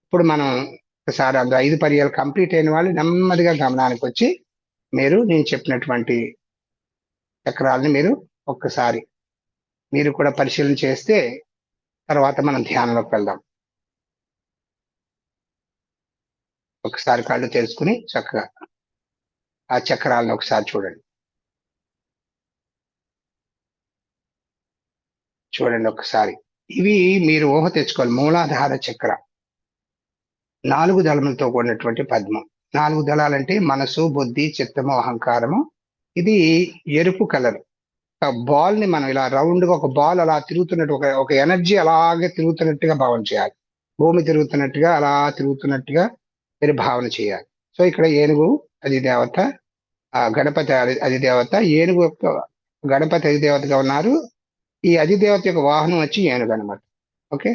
ఇప్పుడు మనం ఒకసారి అందులో 5 పర్యాలు కంప్లీట్ అయిన వాళ్ళు నెమ్మదిగా గమనానికి వచ్చి మీరు నేను చెప్పినటువంటి చక్రాలని మీరు ఒక్కసారి మీరు కూడా పరిశీలన చేస్తే తర్వాత మనం ధ్యానంలోకి వెళ్దాం. ఒకసారి కళ్ళు తెరుచుకుని చక్కగా ఆ చక్రాలను ఒకసారి చూడండి. ఒకసారి ఇవి మీరు ఊహ తెచ్చుకోవాలి. మూలాధార చక్ర 4 దళములతో కూడినటువంటి పద్మం. 4 దళాలంటే మనసు, బుద్ధి, చిత్తము, అహంకారము. ఇది ఎరుపు కలర్. ఒక బాల్ ని మనం ఇలా రౌండ్ గా ఒక బాల్ అలా తిరుగుతున్నట్టు ఒక ఎనర్జీ అలాగే తిరుగుతున్నట్టుగా భావన చేయాలి. భూమి తిరుగుతున్నట్టుగా అలా తిరుగుతున్నట్టుగా మీరు భావన చేయాలి. సో ఇక్కడ ఏనుగు అది దేవత, గణపతి అది దేవత, ఏనుగు యొక్క గణపతి అధిదేవతగా ఉన్నారు. ఈ అధిదేవత యొక్క వాహనం వచ్చి ఏనుగు అనమాట. ఓకే,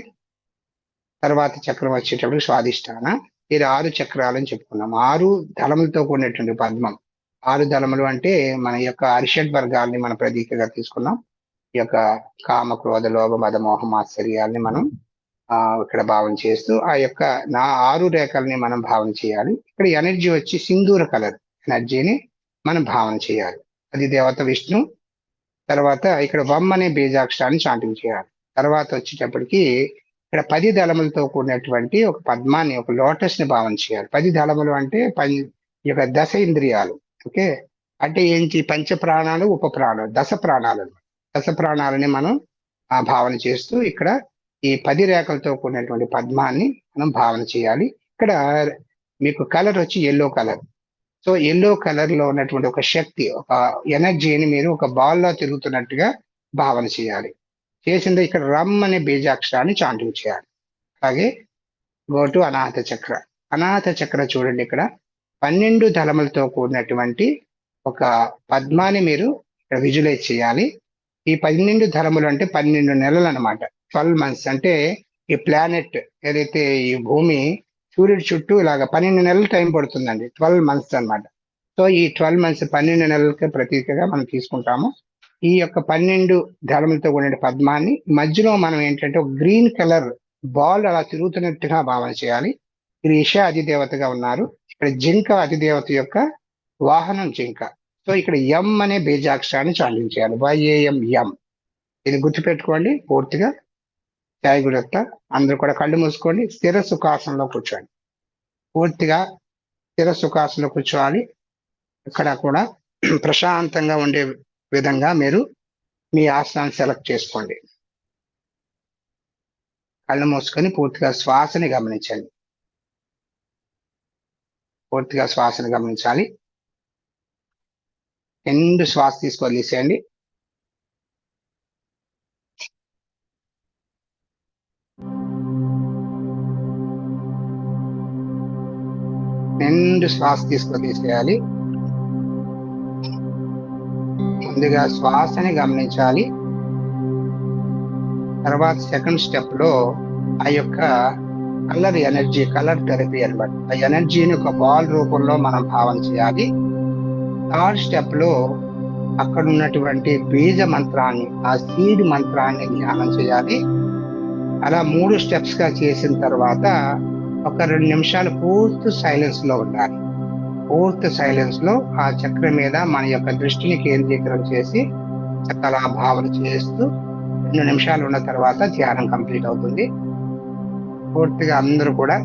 తర్వాత చక్రం వచ్చేటప్పుడు స్వాధిష్టాన. ఇది 6 చక్రాలని చెప్పుకున్నాం. 6 దళములతో కూడినటువంటి పద్మం. 6 దళములు అంటే మన యొక్క అరిషడ్ వర్గాల్ని మన ప్రతీకగా తీసుకున్నాం. ఈ యొక్క కామ, క్రోధ, లోభ, మద, మోహ, మాత్సర్యాల్ని మనం ఇక్కడ భావన చేస్తూ ఆ యొక్క 6 రేఖల్ని మనం భావన చేయాలి. ఇక్కడ ఎనర్జీ వచ్చి సింధూర కలర్ ఎనర్జీని మనం భావన చేయాలి. అది దేవత విష్ణు. తర్వాత ఇక్కడ వం అనే బీజాక్షరాన్ని చాంటింగ్ చేయాలి. తర్వాత వచ్చేటప్పటికి ఇక్కడ 10 దళములతో కూడినటువంటి ఒక పద్మాన్ని, ఒక లోటస్ ని భావన చేయాలి. 10 దళములు అంటే ఈ యొక్క దశ ఇంద్రియాలు. ఓకే, అంటే ఏంటి? పంచ ప్రాణాలు, ఉప ప్రాణాలు, దశ ప్రాణాలు. దశ ప్రాణాలని మనం భావన చేస్తూ ఇక్కడ ఈ 10 రేఖలతో కూడినటువంటి పద్మాన్ని మనం భావన చేయాలి. ఇక్కడ మీకు కలర్ వచ్చి yellow colour. So yellow colour లో ఉన్నటువంటి ఒక శక్తి, ఒక ఎనర్జీని మీరు ఒక బాల్ లో తిరుగుతున్నట్టుగా భావన చేయాలి. చేసింది ఇక్కడ రమ్ అనే బీజాక్షరాన్ని చాంటింగ్ చేయాలి. అలాగే గోటు అనాహత చక్ర. అనాహత చక్ర చూడండి, ఇక్కడ 12 దళములతో కూడినటువంటి ఒక పద్మాన్ని మీరు ఇక్కడ విజువలైజ్ చేయాలి. ఈ 12 దళములు అంటే 12 నెలలు అనమాట. 12 మంత్స్ అంటే ఈ ప్లానెట్ ఏదైతే ఈ భూమి సూర్యుడి చుట్టూ ఇలాగ 12 నెలలు టైం పడుతుందండి. 12 మంత్స్ అనమాట. సో ఈ 12 మంత్స్ 12 నెలలకి ప్రతీకగా మనం తీసుకుంటాము. ఈ యొక్క 12 దళములతో కూడిన పద్మాన్ని మధ్యలో మనం ఏంటంటే ఒక గ్రీన్ కలర్ బాల్ అలా తిరుగుతున్నట్టుగా భావన చేయాలి. ఇది ఈశా అధిదేవతగా ఉన్నారు. ఇక్కడ జింక అధిదేవత యొక్క వాహనం జింక. సో ఇక్కడ ఎం అనే బీజాక్షరాన్ని చాంటింగ్ చేయాలి. YAM, ఎం. ఇది గుర్తుపెట్టుకోండి పూర్తిగా. జై గురుదత్త. అందరూ కూడా కళ్ళు మూసుకోండి. స్థిర సుఖాసనంలో కూర్చోండి. పూర్తిగా స్థిర సుఖాసనంలో కూర్చోవాలి. ఇక్కడ కూడా ప్రశాంతంగా ఉండే విధంగా మీరు మీ ఆసనాన్ని సెలెక్ట్ చేసుకోండి. కళ్ళు మూసుకొని పూర్తిగా శ్వాసని గమనించండి. పూర్తిగా శ్వాసను గమనించాలి. నిండు శ్వాస తీసుకొదిలేసేయండి. నిండు శ్వాస తీసుకొదిలేసేయాలి. ముందుగా శ్వాసని గమనించాలి. తర్వాత సెకండ్ స్టెప్ లో ఆ యొక్క కలర్ ఎనర్జీ, కలర్ థెరపీ అన్నమాట. ఆ ఎనర్జీని ఒక బాల్ రూపంలో మనం భావన చేయాలి. థర్డ్ స్టెప్ లో అక్కడ ఉన్నటువంటి బీజ మంత్రాన్ని, ఆ సీడ్ మంత్రాన్ని ధ్యానం చేయాలి. అలా 3 స్టెప్స్ గా చేసిన తర్వాత ఒక 2 నిమిషాలు పూర్తి సైలెన్స్ లో ఉండాలి. పూర్తి సైలెన్స్ లో ఆ చక్రం మీద మన యొక్క దృష్టిని కేంద్రీకరణ చేసి చక్కగా భావన చేస్తూ 2 నిమిషాలు ఉన్న తర్వాత ధ్యానం కంప్లీట్ అవుతుంది. పూర్తిగా అందరూ కూడా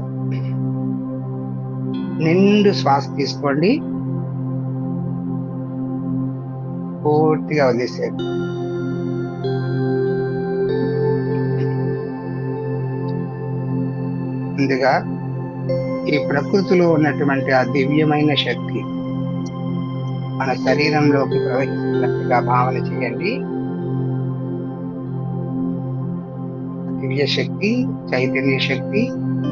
నిండు శ్వాస తీసుకోండి. పూర్తిగా వదిలేసేయండి. ముందుగా ఈ ప్రకృతిలో ఉన్నటువంటి ఆ దివ్యమైన శక్తి మన శరీరంలోకి ప్రవహిస్తున్నట్టుగా భావన చేయండి. దివ్య శక్తి, చైతన్య శక్తి,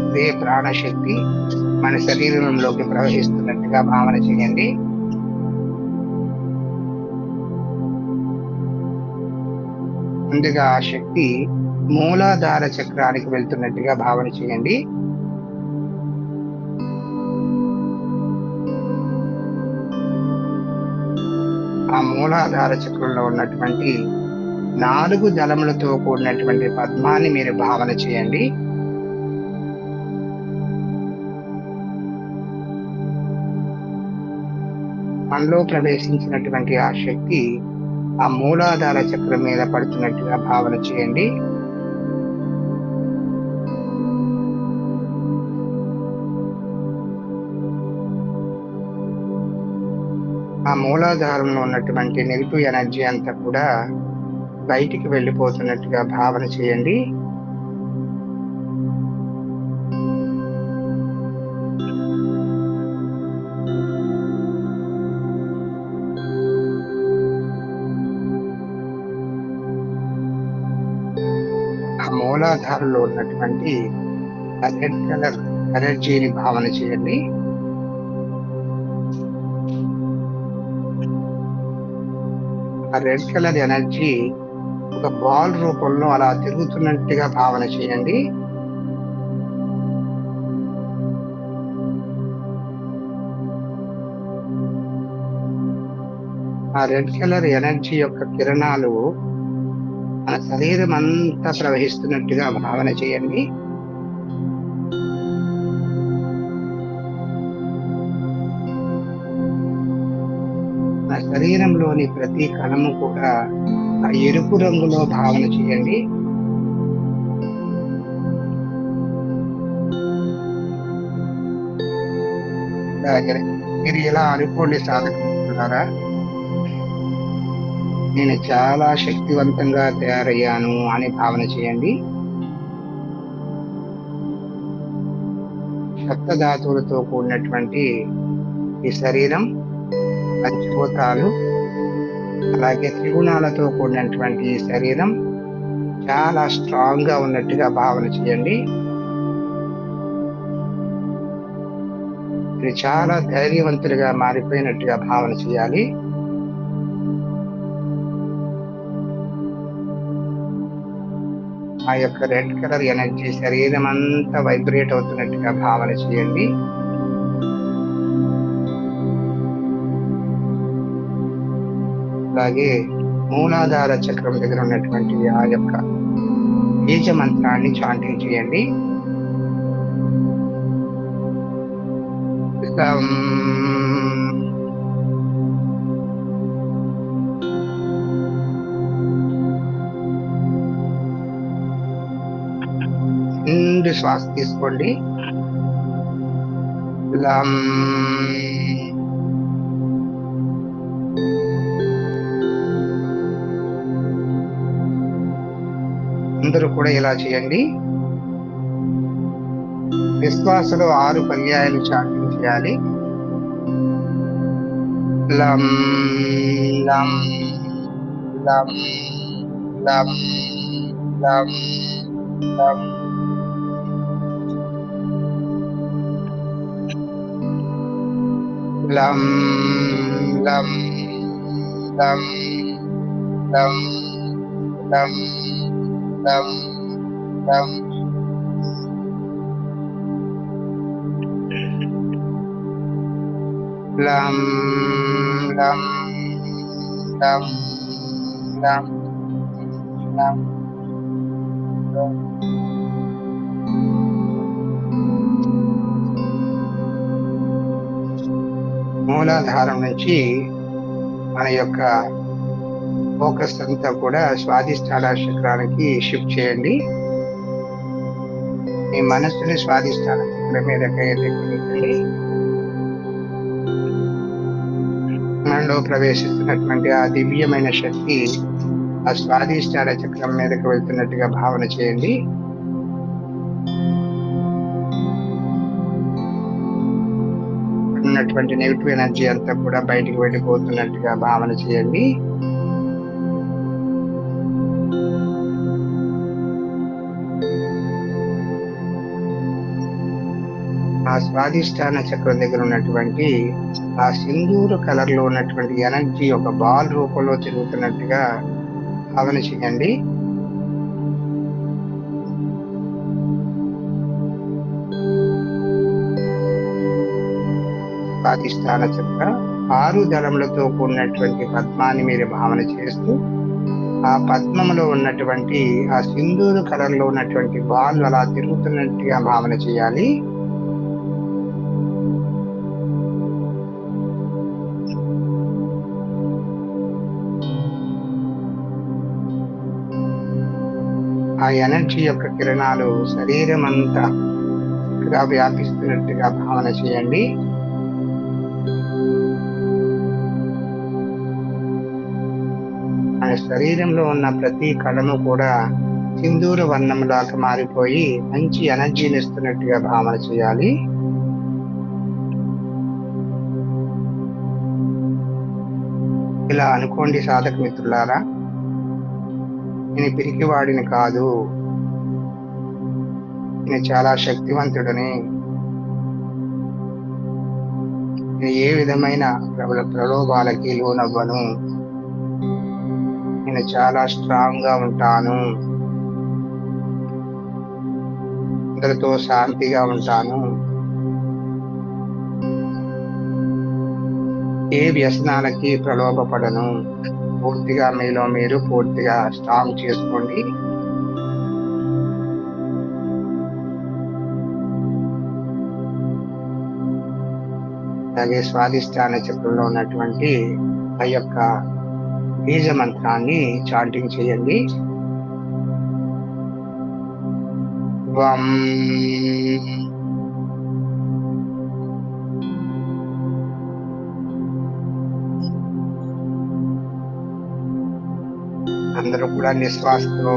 ఇదే ప్రాణశక్తి మన శరీరంలోకి ప్రవహిస్తున్నట్టుగా భావన చేయండి. ముందుగా ఆ శక్తి మూలాధార చక్రానికి వెళ్తున్నట్టుగా భావన చేయండి. ఆ మూలాధార చక్రంలో ఉన్నటువంటి 4 దళములతో కూడినటువంటి పద్మాన్ని మీరు భావన చేయండి. మనలో ప్రవేశించినటువంటి ఆ శక్తి ఆ మూలాధార చక్రం మీద పడుతున్నట్టుగా భావన చేయండి. ఆ మూలాధారంలో ఉన్నటువంటి నెగిటివ్ ఎనర్జీ అంతా కూడా బయటికి వెళ్ళిపోతున్నట్టుగా భావన చేయండి. ఆ మూలాధారంలో ఉన్నటువంటి రెడ్ కలర్ ఎనర్జీని భావన చేయండి. ఆ రెడ్ కలర్ ఎనర్జీ ఒక బాల్ రూపంలో అలా తిరుగుతున్నట్టుగా భావన చేయండి. ఆ రెడ్ కలర్ ఎనర్జీ యొక్క కిరణాలు మన శరీరం అంతా ప్రవహిస్తున్నట్టుగా భావన చేయండి. మన శరీరంలోని ప్రతి కణము కూడా ఆ ఎరుపు రంగులో భావన చేయండి. మీరు ఇలా అనుకోండి సాధకులారా, నేను చాలా శక్తివంతంగా తయారయ్యాను అని భావన చేయండి. సప్తధాతువులతో కూడినటువంటి ఈ శరీరం, పంచభూతాలు, అలాగే త్రిగుణాలతో కూడినటువంటి ఈ శరీరం చాలా స్ట్రాంగ్ గా ఉన్నట్టుగా భావన చేయండి. ఇది చాలా ధైర్యవంతులుగా మారిపోయినట్టుగా భావన చేయాలి. ఆ యొక్క రెడ్ కలర్ ఎనర్జీ శరీరం అంతా వైబ్రేట్ అవుతున్నట్టుగా భావన చేయండి. అలాగే మూలాధార చక్రం దగ్గర ఉన్నటువంటి ఆ యొక్క బీజ మంత్రాన్ని చాంటింగ్ చేయండి. నిండు శ్వాస తీసుకోండి. లం. అందరూ కూడా ఇలా చేయండి. విశ్వాసలో 6 పర్యాయాలు చాంటింగ్ చేయాలి. లం లం లం లం లం లం. లం లం లం లం లం లం లం. లం లం లం లం లం లం. మూలాధారం నుంచి మన యొక్క ఫోకస్ అంతా కూడా స్వాదిష్టాన చక్రానికి షిఫ్ట్ చేయండి. మీ మనస్సుని స్వాదిష్టాన చక్రం మీద ఎక్కించండి. మనలో ప్రవేశిస్తున్నటువంటి ఆ దివ్యమైన శక్తి ఆ స్వాదిష్టాన చక్రం మీదకి వెళ్తున్నట్టుగా భావన చేయండి. ఉన్నటువంటి నెగిటివ్ ఎనర్జీ అంతా కూడా బయటికి వెళ్ళిపోతున్నట్టుగా భావన చేయండి. ఆ స్వాదిష్టాన చక్రం దగ్గర ఉన్నటువంటి ఆ సింధూర కలర్ లో ఉన్నటువంటి ఎనర్జీ ఒక బాల్ రూపంలో తిరుగుతున్నట్టుగా భావన చేయండి. స్వాదిష్టాన చక్ర 6 దళములతో కూడినటువంటి పద్మాన్ని మీరు భావన చేస్తూ ఆ పద్మములో ఉన్నటువంటి ఆ సింధూర కలర్ లో ఉన్నటువంటి బాల్ అలా తిరుగుతున్నట్టుగా భావన చేయాలి. ఆ ఎనర్జీ యొక్క కిరణాలు శరీరం అంతా వ్యాపిస్తున్నట్టుగా భావన చేయండి. మన శరీరంలో ఉన్న ప్రతి కణము కూడా సింధూర వర్ణంలాగా మారిపోయి మంచి ఎనర్జీని ఇస్తున్నట్టుగా భావన చేయాలి. ఇలా అనుకోండి సాధక మిత్రులారా, నేను పిరికివాడిని కాదు, నేను చాలా శక్తివంతుడని, నేను ఏ విధమైన ప్రలోభాలకి లోనవ్వను, నేను చాలా స్ట్రాంగ్ గా ఉంటాను, అందరితో శాంతిగా ఉంటాను, ఏ వ్యసనాలకి ప్రలోభపడను. పూర్తిగా మీలో మీరు పూర్తిగా స్ట్రాంగ్ చేసుకోండి. అలాగే స్వాదిష్టాన చక్రంలో ఉన్నటువంటి ఆ యొక్క బీజ మంత్రాన్ని చాంటింగ్ చేయండి. వం అందరూ కూడా నిశ్వాసంలో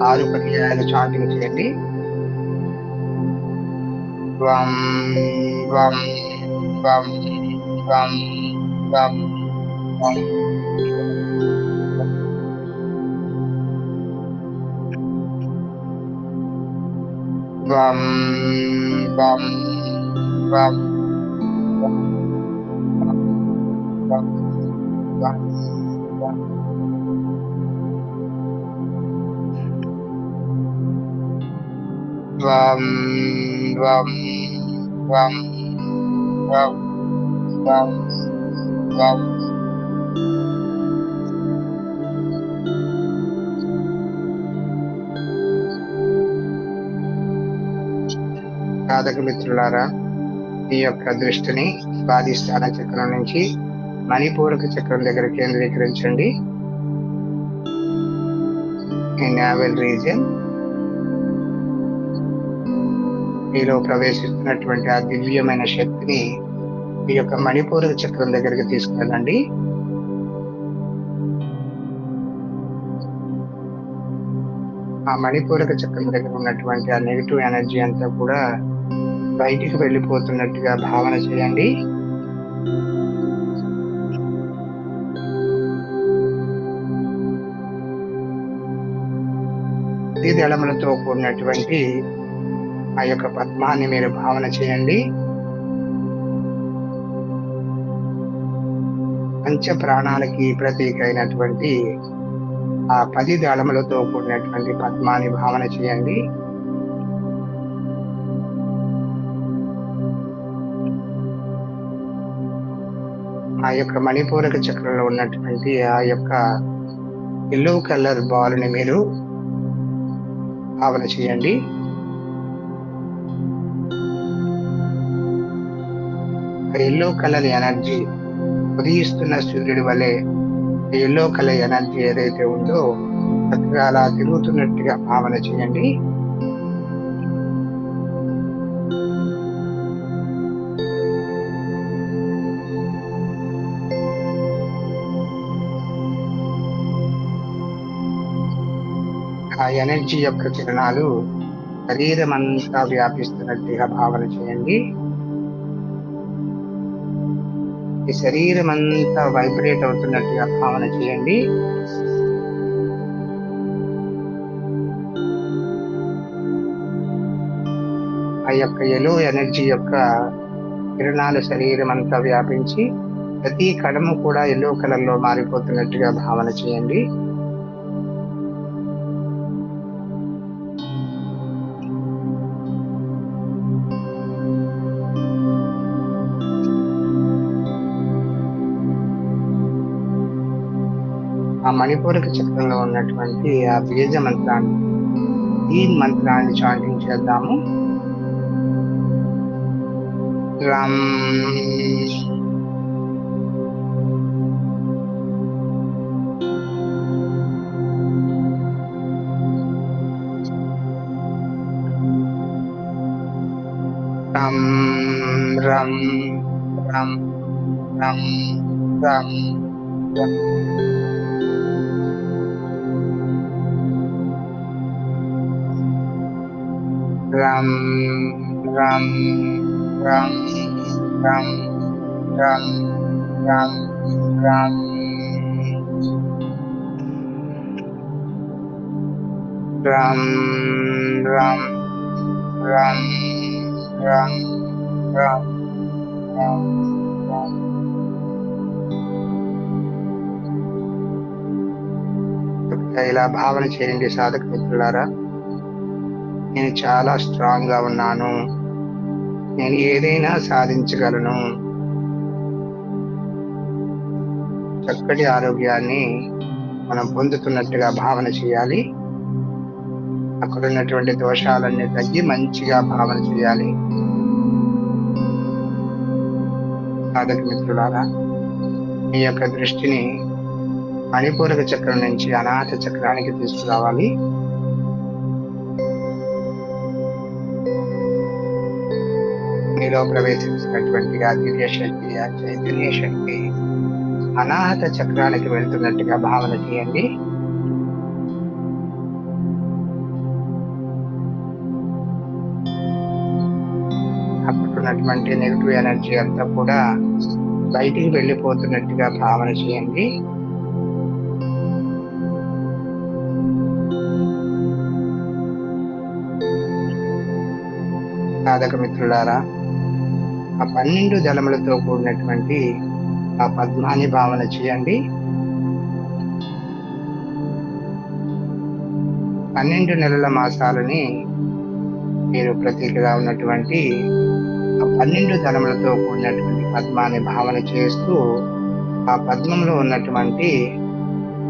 6 పర్యాయాలు చాంటింగ్ చేయండి. వం వం వం వం వం వం. వం వం వం వం వం వం. వం వం వం వం వం వం. సాధక మిత్రులారా, ఈ యొక్క దృష్టిని స్వాదిష్టాన చక్రం నుంచి మణిపూరక చక్రం దగ్గర కేంద్రీకరించండి. ఈ నావెల్ రీజియన్ మీలో ప్రవేశిస్తున్నటువంటి ఆ దివ్యమైన శక్తిని ఈ యొక్క మణిపూరక చక్రం దగ్గరికి తీసుకెళ్ళండి. ఆ మణిపూరక చక్రం దగ్గర ఉన్నటువంటి ఆ నెగిటివ్ ఎనర్జీ అంతా కూడా బయటికి వెళ్ళిపోతున్నట్టుగా భావన చేయండి. దళములతో కూడినటువంటి ఆ యొక్క పద్మాన్ని మీరు భావన చేయండి. పంచ ప్రాణాలకి ప్రతీక అయినటువంటి ఆ 10 దళములతో కూడినటువంటి పద్మాన్ని భావన చేయండి. ఆ యొక్క మణిపూరక చక్రంలో ఉన్నటువంటి ఆ యొక్క ఎల్లో కలర్ బాల్ ని మీరు భావన చేయండి. ఎల్లో కలర్ ఎనర్జీ ఉదయిస్తున్న సూర్యుడి వలె ఎల్లో కలర్ ఎనర్జీ ఏదైతే ఉందో చక్కగా అలా తిరుగుతున్నట్టుగా భావన చేయండి. ఆ ఎనర్జీ యొక్క కిరణాలు శరీరం అంతా వ్యాపిస్తున్నట్టుగా భావన చేయండి. ఈ శరీరం అంతా వైబ్రేట్ అవుతున్నట్టుగా భావన చేయండి. ఆ యొక్క ఎల్లో ఎనర్జీ యొక్క కిరణాలు శరీరం అంతా వ్యాపించి ప్రతి కణము కూడా ఎల్లో కలర్ లో మారిపోతున్నట్టుగా భావన చేయండి. ఆ మణిపూరక చక్రంలో ఉన్నటువంటి ఆ బీజ మంత్రాన్ని, ఈ మంత్రాన్ని చాంటింగ్ చేద్దాము. రామ్ రం రం రం రం రం రం రం రం రం రం రం రం రం రం రం రం రం రం రం. ఇలా భావన చేయండి సాధక మిత్రులారా. నేను చాలా స్ట్రాంగ్ గా ఉన్నాను, నేను ఏదైనా సాధించగలను, చక్కటి ఆరోగ్యాన్ని మనం పొందుతున్నట్టుగా భావన చేయాలి. అక్కడ ఉన్నటువంటి దోషాలన్నీ తగ్గి మంచిగా భావన చేయాలి. సాధక మిత్రులారా, మీ యొక్క దృష్టిని మణిపూరక చక్రం నుంచి అనాథ చక్రానికి తీసుకురావాలి. మీలో ప్రవేశించినటువంటి ఆ దివ్య శక్తి, ఆ చైతన్య శక్తి అనాహత చక్రానికి వెళ్తున్నట్టుగా భావన చేయండి. అక్కడ ఉన్నటువంటి నెగిటివ్ ఎనర్జీ అంతా కూడా బయటికి వెళ్ళిపోతున్నట్టుగా భావన చేయండి. సాధక మిత్రులారా, ఆ 12 దళములతో కూడినటువంటి ఆ పద్మాన్ని భావన చేయండి. 12 నెలల మాసాలని మీరు ప్రతీకగా ఉన్నటువంటి ఆ 12 దళములతో కూడినటువంటి పద్మాన్ని భావన చేస్తూ ఆ పద్మంలో ఉన్నటువంటి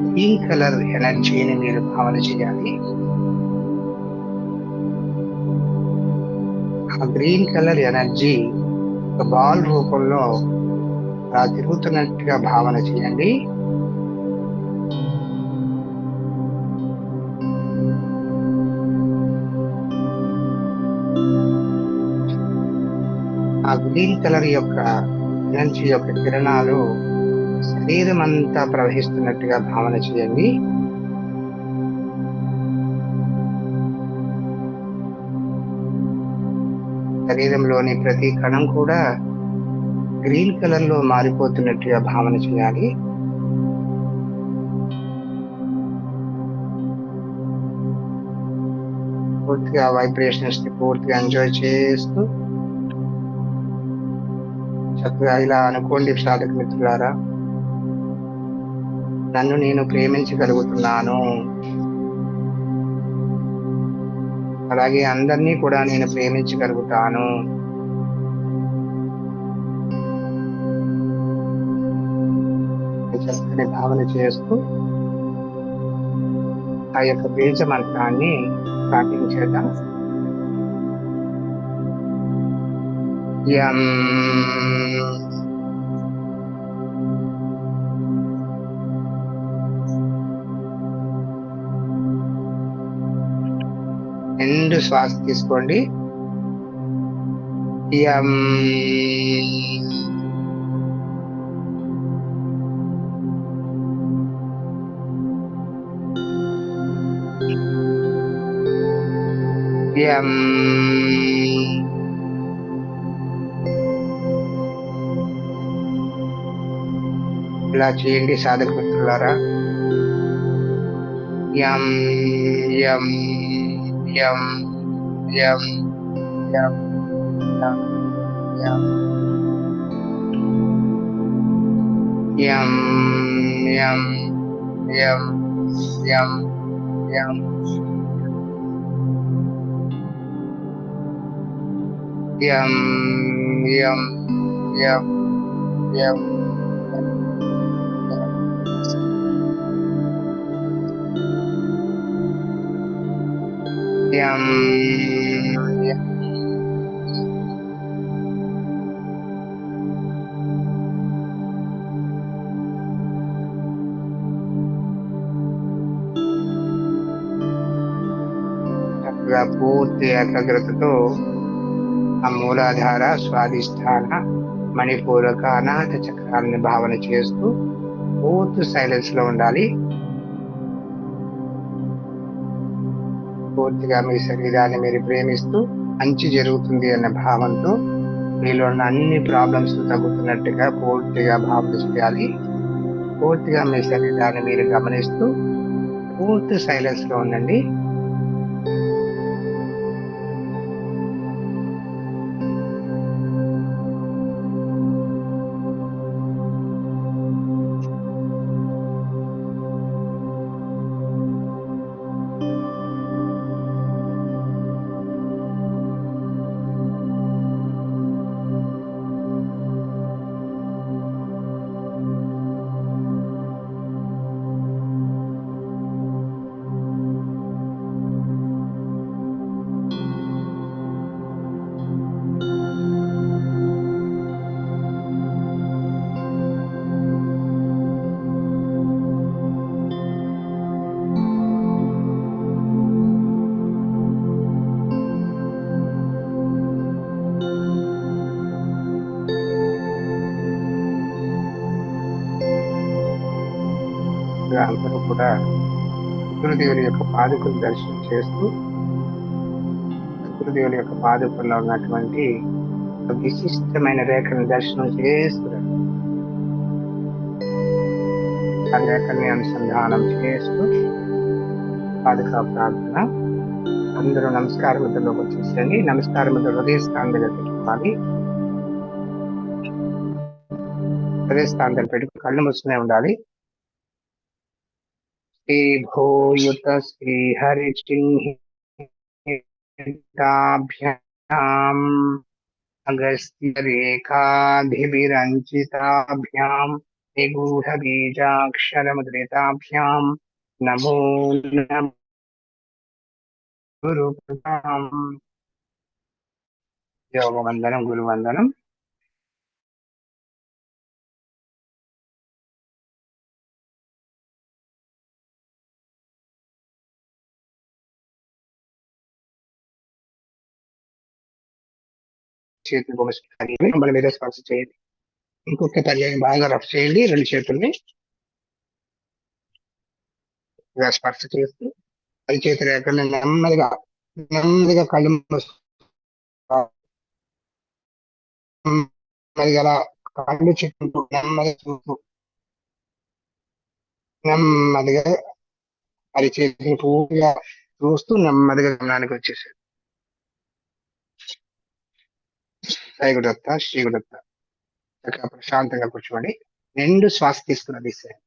గ్రీన్ కలర్ ఎనర్జీని మీరు భావన చేయాలి. ఆ గ్రీన్ కలర్ ఎనర్జీ ఒక బాల్ రూపంలో అలా తిరుగుతున్నట్టుగా భావన చేయండి. ఆ గ్రీన్ కలర్ యొక్క ఎనర్జీ యొక్క కిరణాలు శరీరం అంతా ప్రవహిస్తున్నట్టుగా భావన చేయండి. శరీరంలోని ప్రతి కణం కూడా గ్రీన్ కలర్ లో మారిపోతున్నట్టుగా భావన చేయాలి. పూర్తిగా వైబ్రేషన్స్ ని పూర్తిగా ఎంజాయ్ చేస్తూ చక్కగా ఇలా అనుకోండి సాధక మిత్రులారా, నన్ను నేను ప్రేమించగలుగుతున్నాను, అలాగే అందరినీ కూడా నేను ప్రేమించగలుగుతాను. చక్కని భావన చేస్తూ ఆ యొక్క బీజ మంత్రాన్ని స్టార్టింగ్ చేద్దాం. యం రెండు శ్వాస తీసుకోండి. యం యం ఇలా చేయండి సాధక మిత్రులారా. యం యం యం యం యం యం యం యం యం యం యం యం యం యం యం యం యం యం. చక్కగా పూర్తి ఏకాగ్రతతో ఆ మూలాధార, స్వాధిష్టాన, మణిపూరక, అనాహత చక్రాలని భావన చేస్తూ పూర్తి సైలెన్స్ లో ఉండాలి. పూర్తిగా మీ శరీరాన్ని మీరు ప్రేమిస్తూ మంచి జరుగుతుంది అన్న భావంతో మీలో ఉన్న అన్ని ప్రాబ్లమ్స్ తగ్గుతున్నట్టుగా పూర్తిగా భావన చేయాలి. పూర్తిగా మీ శరీరాన్ని మీరు గమనిస్తూ పూర్తి సైలెన్స్ లో ఉండండి. అందరూ కూడా గురుదేవుని యొక్క పాదుకలు దర్శనం చేస్తూ గురుదేవుని యొక్క పాదుకల్లో ఉన్నటువంటి విశిష్టమైన రేఖను దర్శనం చేస్తున్నారు. ఆ రేఖల్ని అనుసంధానం చేస్తూ పాదుకా ప్రార్థన. అందరూ నమస్కార ముద్రలోకి వచ్చేసేయండి. నమస్కార ముద్ర హృదయ స్థానం దగ్గర పెట్టుకోవాలి. హృదయ స్థానం దగ్గర పెట్టుకుని కళ్ళు మూసుకునే ఉండాలి. శ్రీ భూయుత శ్రీ హరి చిహ్నితాభ్యాం అగస్త్య రేఖాధిభిరంచితాభ్యాం నిగూఢ బీజాక్షరముద్రితాభ్యాం నమో నమః గురుభ్యాం. యోగవందనం, గురువందనం. చేతులు మన మీద స్పర్శ చేయండి. ఇంకొక పర్యాయం బాగా రఫ్ చేయండి. రెండు చేతుల్ని స్పర్శ చేస్తూ అది చేతి రేఖల్ని నెమ్మదిగా నెమ్మదిగా కళ్ళు నెమ్మదిగా అలా కళ్ళు చుట్టూ నెమ్మదిగా చూస్తూ నెమ్మదిగా అది చేతిని పూర్తిగా చూస్తూ నెమ్మదిగా గమనానికి వచ్చేసాడు. శ్రీగుడత్త శ్రీగుడత్త చక్కగా ప్రశాంతంగా కూర్చోండి. నిండు శ్వాస తీసుకున్నది సార్.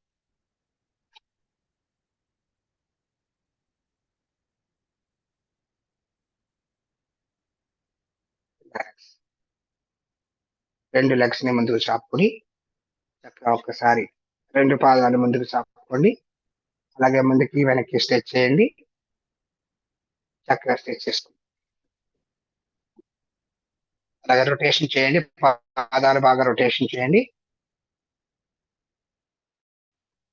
రెండు లెగ్స్ ని ముందుకు చాపుకొని చక్కగా ఒక్కసారి రెండు పాదాలు ముందుకు చాపుకోండి. అలాగే ముందుకి వెనక్కి స్ట్రెచ్ చేయండి. చక్కగా స్ట్రెచ్ చేసుకోండి. అలాగే రొటేషన్ చేయండి. పాదాలు బాగా రొటేషన్ చేయండి.